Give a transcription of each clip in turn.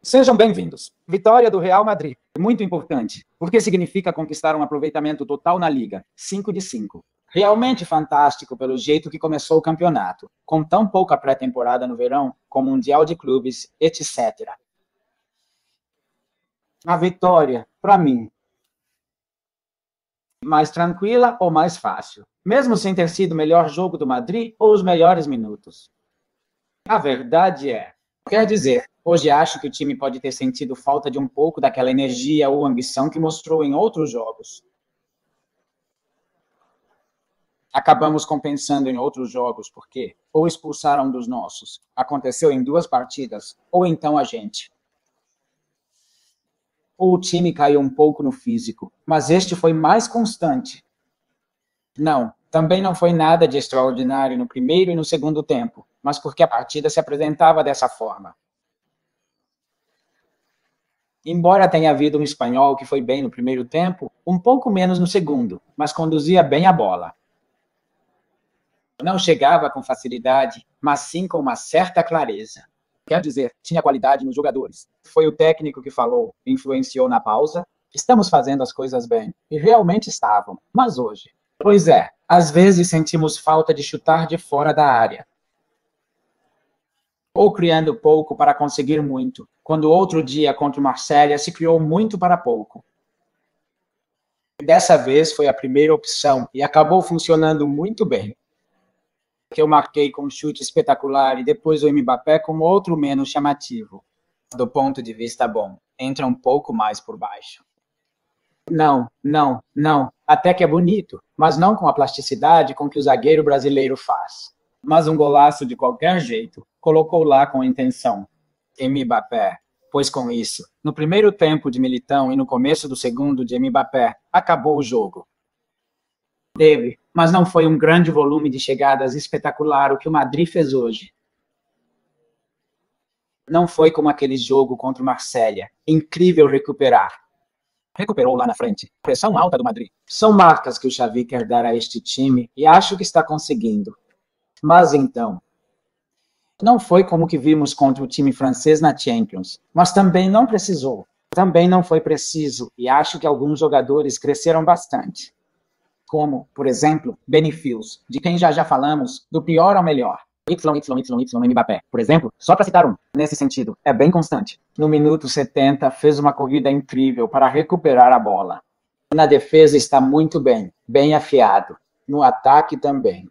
Sejam bem-vindos. Vitória do Real Madrid. Muito importante, porque significa conquistar um aproveitamento total na Liga. 5 de 5. Realmente fantástico pelo jeito que começou o campeonato, com tão pouca pré-temporada no verão, com Mundial de Clubes, etc. A vitória, para mim, mais tranquila ou mais fácil? Mesmo sem ter sido o melhor jogo do Madrid ou os melhores minutos. A verdade quer dizer, hoje acho que o time pode ter sentido falta de um pouco daquela energia ou ambição que mostrou em outros jogos. Acabamos compensando em outros jogos porque ou expulsaram um dos nossos, aconteceu em 2 partidas, ou então a gente. Ou o time caiu um pouco no físico, mas este foi mais constante. Não, também não foi nada de extraordinário no primeiro e no segundo tempo, mas porque a partida se apresentava dessa forma. Embora tenha havido um espanhol que foi bem no primeiro tempo, um pouco menos no segundo, mas conduzia bem a bola. Não chegava com facilidade, mas sim com uma certa clareza. Quer dizer, tinha qualidade nos jogadores. Foi o técnico que falou, influenciou na pausa. Estamos fazendo as coisas bem. E realmente estavam. Mas hoje? Pois é, às vezes sentimos falta de chutar de fora da área. Ou criando pouco para conseguir muito, quando outro dia contra o Marselha se criou muito para pouco. Dessa vez foi a primeira opção e acabou funcionando muito bem. Que eu marquei com um chute espetacular e depois o Mbappé com outro menos chamativo. Do ponto de vista bom, entra um pouco mais por baixo. Não, não, não. Até que é bonito, mas não com a plasticidade com que o zagueiro brasileiro faz. Mas um golaço de qualquer jeito, colocou lá com intenção. Mbappé, pois com isso, no primeiro tempo de Militão e no começo do segundo de Mbappé, acabou o jogo. Teve, mas não foi um grande volume de chegadas espetacular o que o Madrid fez hoje. Não foi como aquele jogo contra o Marselha. Incrível recuperar. Recuperou lá na frente. Pressão alta do Madrid. São marcas que o Xavi quer dar a este time e acho que está conseguindo. Mas então, não foi como que vimos contra o time francês na Champions, mas também não precisou. Também não foi preciso e acho que alguns jogadores cresceram bastante. Como, por exemplo, Benifils, de quem já falamos, do pior ao melhor. Mbappé, por exemplo, só para citar um. Nesse sentido, é bem constante. No minuto 70, fez uma corrida incrível para recuperar a bola. Na defesa está muito bem, bem afiado. No ataque também.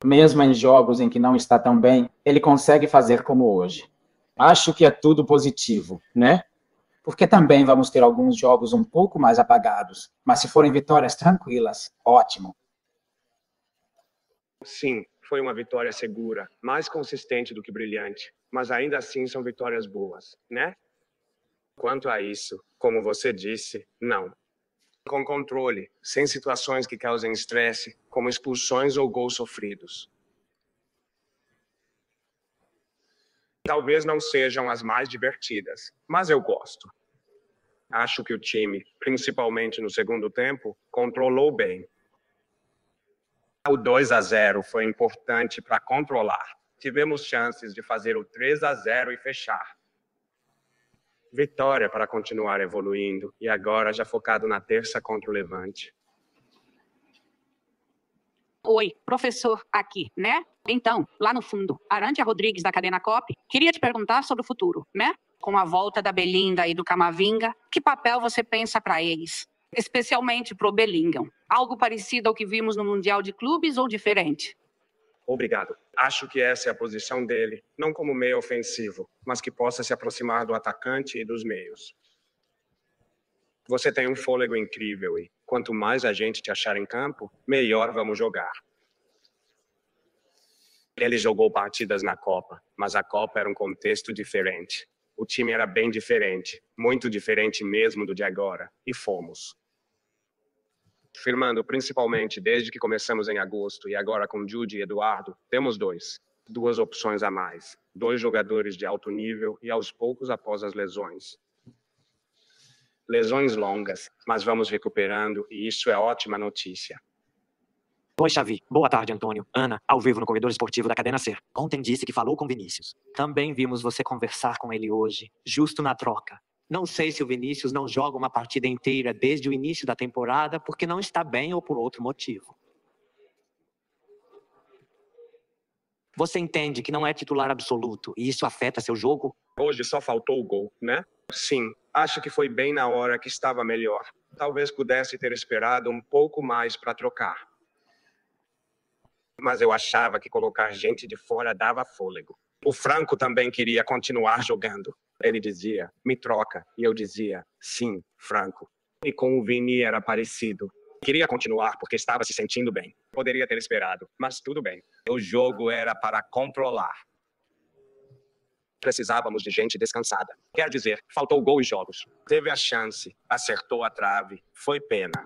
Mesmo em jogos em que não está tão bem, ele consegue fazer como hoje. Acho que é tudo positivo, né? Porque também vamos ter alguns jogos um pouco mais apagados, mas se forem vitórias tranquilas, ótimo. Sim, foi uma vitória segura, mais consistente do que brilhante, mas ainda assim são vitórias boas, né? Quanto a isso, como você disse, não. Com controle, sem situações que causem estresse, como expulsões ou gols sofridos. Talvez não sejam as mais divertidas, mas eu gosto. Acho que o time, principalmente no segundo tempo, controlou bem. O 2-0 foi importante para controlar. Tivemos chances de fazer o 3-0 e fechar. Vitória para continuar evoluindo e agora já focado na terça contra o Levante. Oi, professor aqui, né? Então, lá no fundo, Arantia Rodrigues da Cadena Cop, queria te perguntar sobre o futuro, né? Com a volta da Belinda e do Camavinga, que papel você pensa para eles? Especialmente pro Bellingham. Algo parecido ao que vimos no Mundial de Clubes ou diferente? Obrigado. Acho que essa é a posição dele, não como meio ofensivo, mas que possa se aproximar do atacante e dos meios. Você tem um fôlego incrível e, quanto mais a gente te achar em campo, melhor vamos jogar. Ele jogou partidas na Copa, mas a Copa era um contexto diferente. O time era bem diferente, muito diferente mesmo do de agora, e fomos. Firmando principalmente desde que começamos em agosto e agora com Jude e Eduardo, temos duas opções a mais, 2 jogadores de alto nível e aos poucos após as lesões. Lesões longas, mas vamos recuperando e isso é ótima notícia. Oi, Xavi. Boa tarde, Antônio. Ana, ao vivo no corredor esportivo da Cadena Ser. Ontem disse que falou com Vinícius. Também vimos você conversar com ele hoje, justo na troca. Não sei se o Vinícius não joga uma partida inteira desde o início da temporada porque não está bem ou por outro motivo. Você entende que não é titular absoluto e isso afeta seu jogo? Hoje só faltou o gol, né? Sim, acho que foi bem na hora que estava melhor. Talvez pudesse ter esperado um pouco mais para trocar. Mas eu achava que colocar gente de fora dava fôlego. O Franco também queria continuar jogando. Ele dizia, me troca. E eu dizia, sim, Franco. E com o Vini era parecido. Queria continuar porque estava se sentindo bem. Poderia ter esperado, mas tudo bem. O jogo era para controlar. Precisávamos de gente descansada. Quer dizer, faltou gol e jogos. Teve a chance, acertou a trave. Foi pena.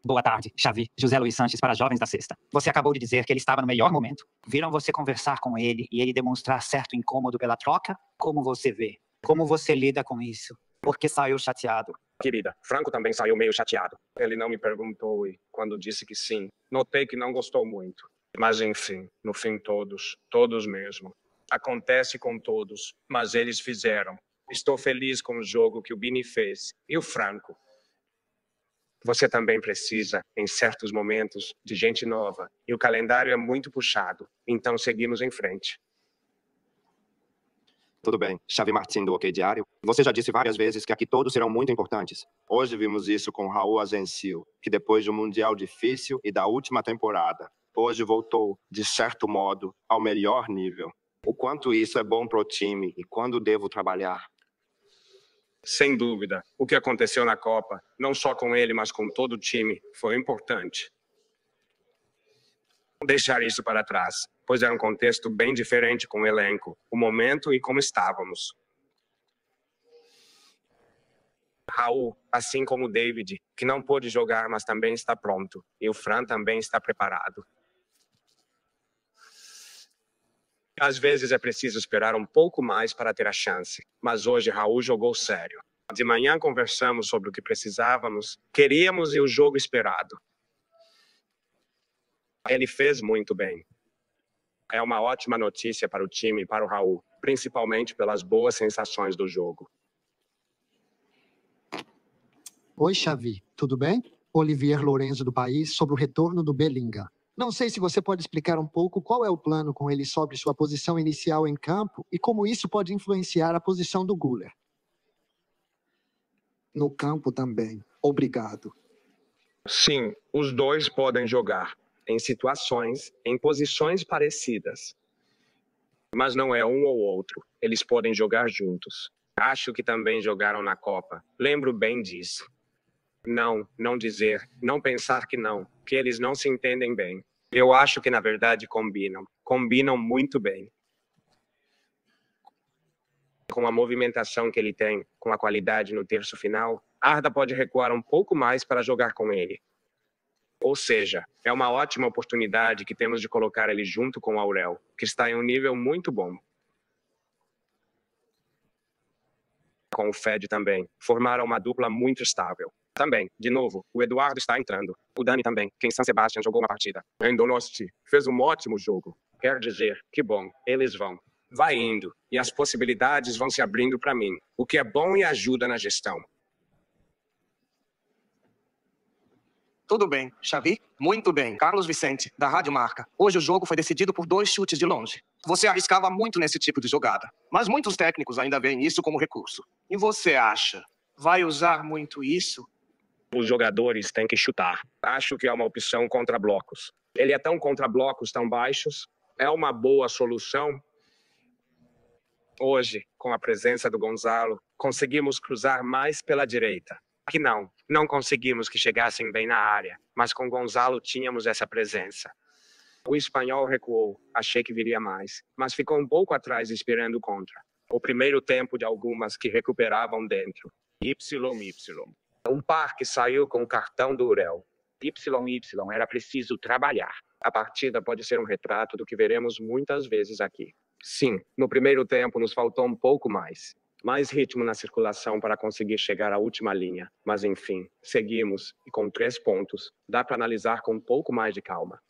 Boa tarde, Xavi. José Luiz Sanches para Jovens da Sexta. Você acabou de dizer que ele estava no melhor momento. Viram você conversar com ele e ele demonstrar certo incômodo pela troca? Como você vê? Como você lida com isso? Porque saiu chateado. Querida, Franco também saiu meio chateado. Ele não me perguntou e, quando disse que sim, notei que não gostou muito. Mas, enfim, no fim todos mesmo. Acontece com todos, mas eles fizeram. Estou feliz com o jogo que o Vini fez. E o Franco? Você também precisa, em certos momentos, de gente nova. E o calendário é muito puxado. Então, seguimos em frente. Tudo bem. Xavi Martin do OK Diário. Você já disse várias vezes que aqui todos serão muito importantes. Hoje vimos isso com Raul Azencil, que depois de um mundial difícil e da última temporada, hoje voltou, de certo modo, ao melhor nível. O quanto isso é bom para o time e quando devo trabalhar? Sem dúvida. O que aconteceu na Copa, não só com ele, mas com todo o time, foi importante. Deixar isso para trás, pois era um contexto bem diferente com o elenco, o momento e como estávamos. Raul, assim como o David, que não pôde jogar, mas também está pronto. E o Fran também está preparado. Às vezes é preciso esperar um pouco mais para ter a chance, mas hoje Raul jogou sério. De manhã conversamos sobre o que precisávamos, queríamos e o jogo esperado. Ele fez muito bem. É uma ótima notícia para o time e para o Raul, principalmente pelas boas sensações do jogo. Oi, Xavi. Tudo bem? Olivier Lorenzo do País, sobre o retorno do Bellingham. Não sei se você pode explicar um pouco qual é o plano com ele sobre sua posição inicial em campo e como isso pode influenciar a posição do Güler. No campo também. Obrigado. Sim, os dois podem jogar. Em situações, em posições parecidas. Mas não é um ou outro. Eles podem jogar juntos. Acho que também jogaram na Copa. Lembro bem disso. Não dizer, não pensar que eles não se entendem bem. Eu acho que na verdade combinam muito bem. Com a movimentação que ele tem, com a qualidade no terço final, Arda pode recuar um pouco mais para jogar com ele. Ou seja, é uma ótima oportunidade que temos de colocar ele junto com o Aurel, que está em um nível muito bom. Com o Fed também, formaram uma dupla muito estável. Também, de novo, o Eduardo está entrando. O Dani também, que em San Sebastián jogou uma partida. Endonosti fez um ótimo jogo. Quer dizer, que bom, eles vão. Vai indo, e as possibilidades vão se abrindo para mim, o que é bom e ajuda na gestão. Tudo bem, Xavi? Muito bem. Carlos Vicente, da Rádio Marca. Hoje o jogo foi decidido por 2 chutes de longe. Você arriscava muito nesse tipo de jogada, mas muitos técnicos ainda veem isso como recurso. E você acha, vai usar muito isso? Os jogadores têm que chutar. Acho que é uma opção contra blocos. Ele é tão contra blocos tão baixos. É uma boa solução. Hoje, com a presença do Gonzalo, conseguimos cruzar mais pela direita. Aqui não conseguimos que chegassem bem na área, mas com Gonzalo tínhamos essa presença. O espanhol recuou, achei que viria mais, mas ficou um pouco atrás esperando contra. O primeiro tempo de algumas que recuperavam dentro. YY. Um par que saiu com o cartão do Urel. YY, era preciso trabalhar. A partida pode ser um retrato do que veremos muitas vezes aqui. Sim, no primeiro tempo nos faltou um pouco mais. Mais ritmo na circulação para conseguir chegar à última linha. Mas enfim, seguimos, e com 3 pontos, dá para analisar com um pouco mais de calma.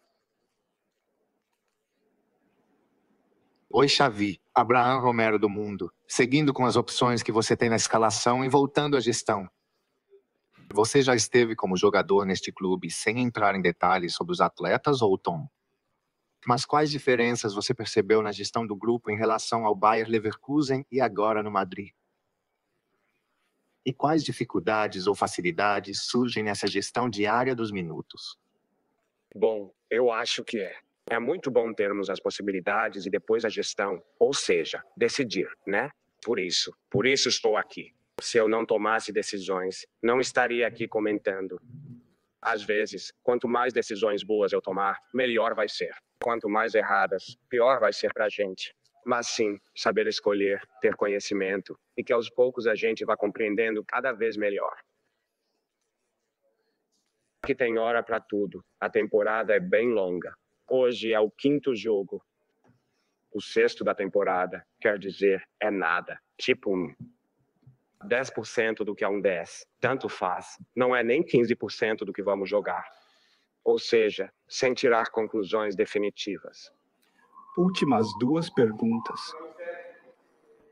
Oi, Xavi. Abraham Romero do Mundo. Seguindo com as opções que você tem na escalação e voltando à gestão. Você já esteve como jogador neste clube sem entrar em detalhes sobre os atletas ou o Tom? Mas quais diferenças você percebeu na gestão do grupo em relação ao Bayer Leverkusen e agora no Madrid? E quais dificuldades ou facilidades surgem nessa gestão diária dos minutos? Bom, eu acho que é. É muito bom termos as possibilidades e depois a gestão, ou seja, decidir, né? Por isso estou aqui. Se eu não tomasse decisões, não estaria aqui comentando. Às vezes, quanto mais decisões boas eu tomar, melhor vai ser. Quanto mais erradas, pior vai ser pra gente. Mas sim, saber escolher, ter conhecimento, e que aos poucos a gente vá compreendendo cada vez melhor. Aqui tem hora pra tudo. A temporada é bem longa. Hoje é o 5º jogo. O 6º da temporada, quer dizer, é nada. Tipo 10% do que é um 10. Tanto faz. Não é nem 15% do que vamos jogar. Ou seja, sem tirar conclusões definitivas. Últimas 2 perguntas.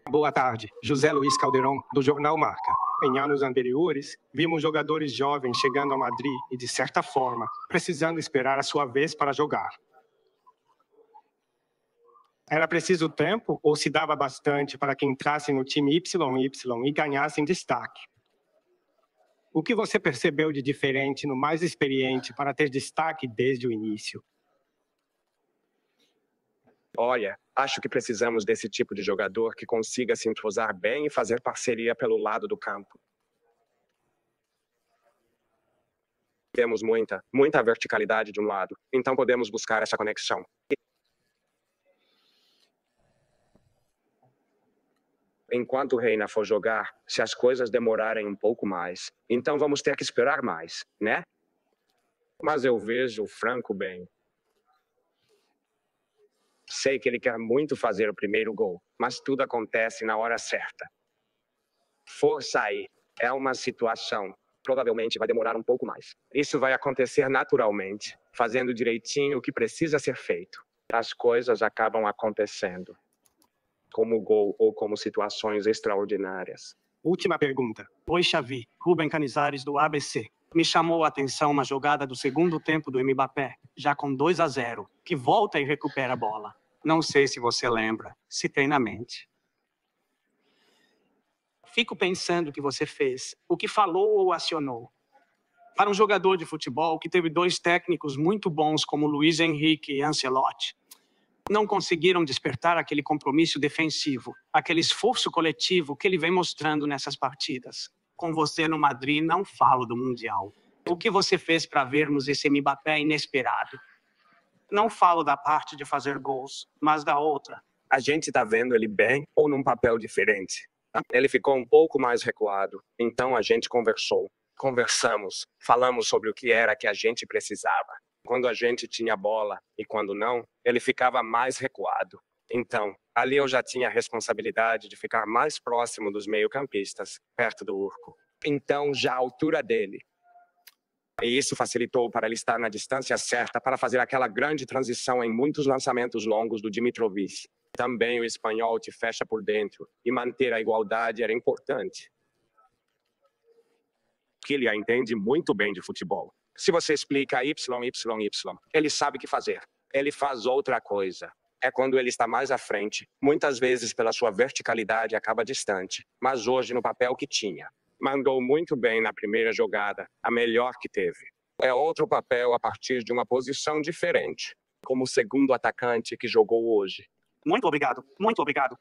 Boa tarde, José Luiz Caldeirão, do Jornal Marca. Em anos anteriores, vimos jogadores jovens chegando a Madrid e, de certa forma, precisando esperar a sua vez para jogar. Era preciso tempo ou se dava bastante para que entrassem no time YY e ganhassem destaque? O que você percebeu de diferente no mais experiente para ter destaque desde o início? Olha, acho que precisamos desse tipo de jogador que consiga se entrosar bem e fazer parceria pelo lado do campo. Temos muita verticalidade de um lado, então podemos buscar essa conexão. Enquanto o Reina for jogar, se as coisas demorarem um pouco mais, então vamos ter que esperar mais, né? Mas eu vejo o Franco bem. Sei que ele quer muito fazer o primeiro gol, mas tudo acontece na hora certa. Força aí. É uma situação. Provavelmente vai demorar um pouco mais. Isso vai acontecer naturalmente, fazendo direitinho o que precisa ser feito. As coisas acabam acontecendo. Como gol ou como situações extraordinárias. Última pergunta. Oi, Xavi. Rubem Canizares, do ABC. Me chamou a atenção uma jogada do segundo tempo do Mbappé, já com 2-0, que volta e recupera a bola. Não sei se você lembra, se tem na mente. Fico pensando o que você fez, o que falou ou acionou. Para um jogador de futebol que teve 2 técnicos muito bons como Luiz Henrique e Ancelotti, não conseguiram despertar aquele compromisso defensivo, aquele esforço coletivo que ele vem mostrando nessas partidas. Com você no Madrid, não falo do Mundial. O que você fez para vermos esse Mbappé inesperado? Não falo da parte de fazer gols, mas da outra. A gente está vendo ele bem ou num papel diferente? Ele ficou um pouco mais recuado, então a gente conversamos, falamos sobre o que era que a gente precisava. Quando a gente tinha bola e quando não, ele ficava mais recuado. Então, ali eu já tinha a responsabilidade de ficar mais próximo dos meio-campistas, perto do Urco. Então, já a altura dele. E isso facilitou para ele estar na distância certa para fazer aquela grande transição em muitos lançamentos longos do Dimitrovic. Também o espanhol te fecha por dentro e manter a igualdade era importante. Kylian entende muito bem de futebol. Se você explica Y, ele sabe o que fazer. Ele faz outra coisa. É quando ele está mais à frente. Muitas vezes, pela sua verticalidade, acaba distante. Mas hoje, no papel que tinha. Mandou muito bem na primeira jogada, a melhor que teve. É outro papel a partir de uma posição diferente. Como o segundo atacante que jogou hoje. Muito obrigado, muito obrigado.